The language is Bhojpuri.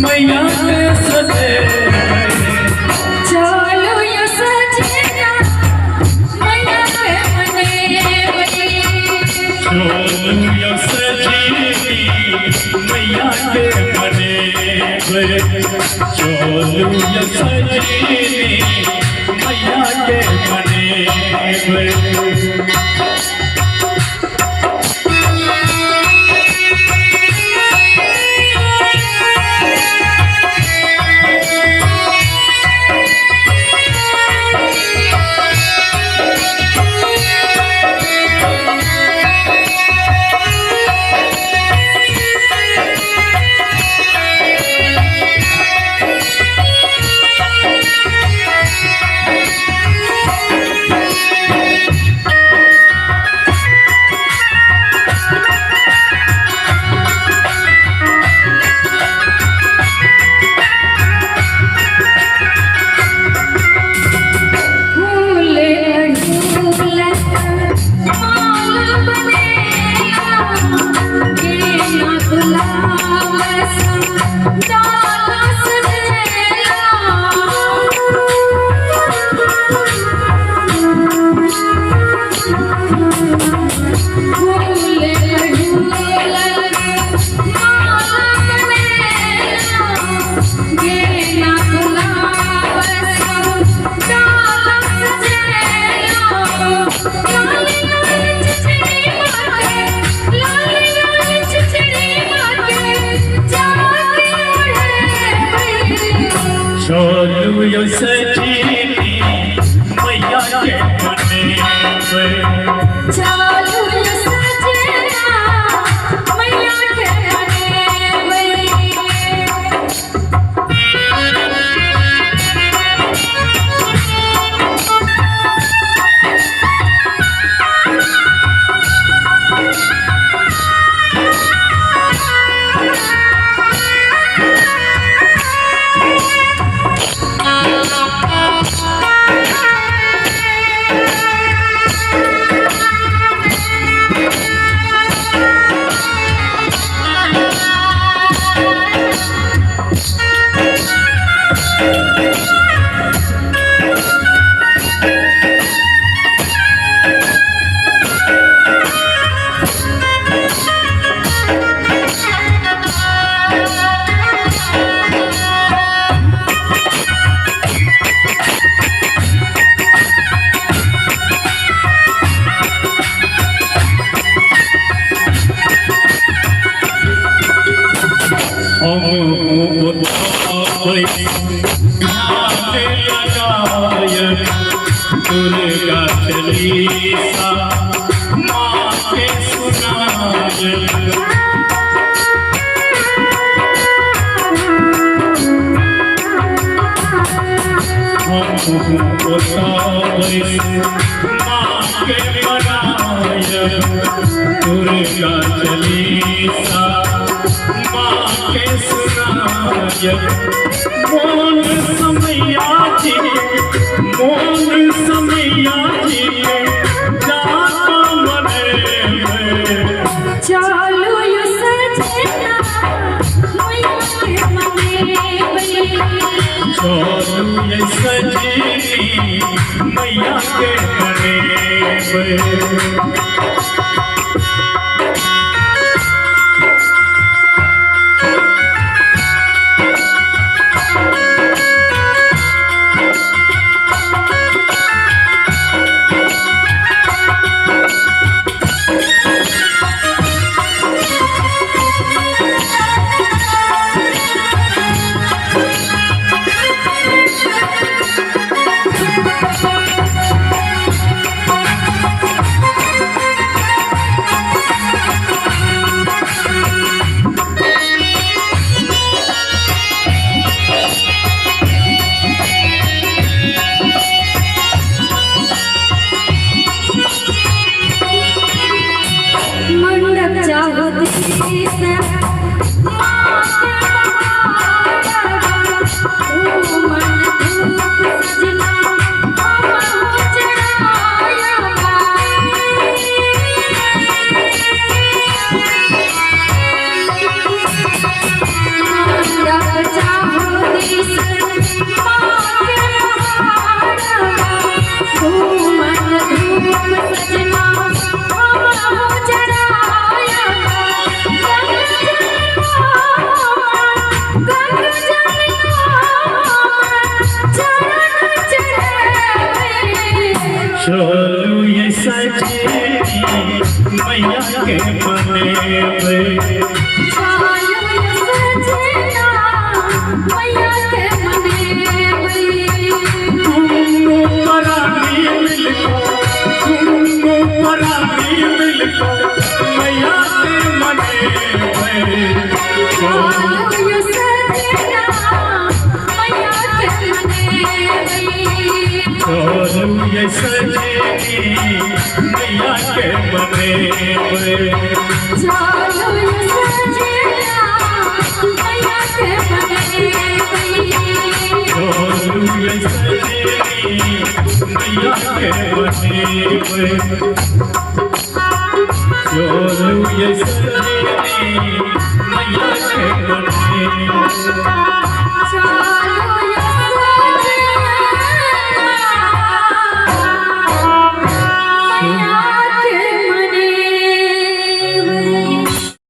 मैया के सजे चलो यो सजना मैया के मने चलो यो सजी मैया के मने चलो यो सजी मैया के मने चलो यो सजी मैया के मने चलो यो सजना मैया के दुर्गा चालीसा माँ के सुनाय माँ के बनाय दुर्गा चालीसा माँ के सुनाय मोन समैया जी मोन समैया जी जाता मने चलो यो सजना मैया के मने चलो ये सजी मैया के मने मने में चालो ये सजना मैया के मने में तुमको परानी मिलको मैया के मने में चालो ये सजना मैया के मने में चोरू ये सजनी मैया के मने में चालो ये सजना मैया के मने में चोरू ये सजनी मैया के मने में चोरू ये सजनी मैया के मने में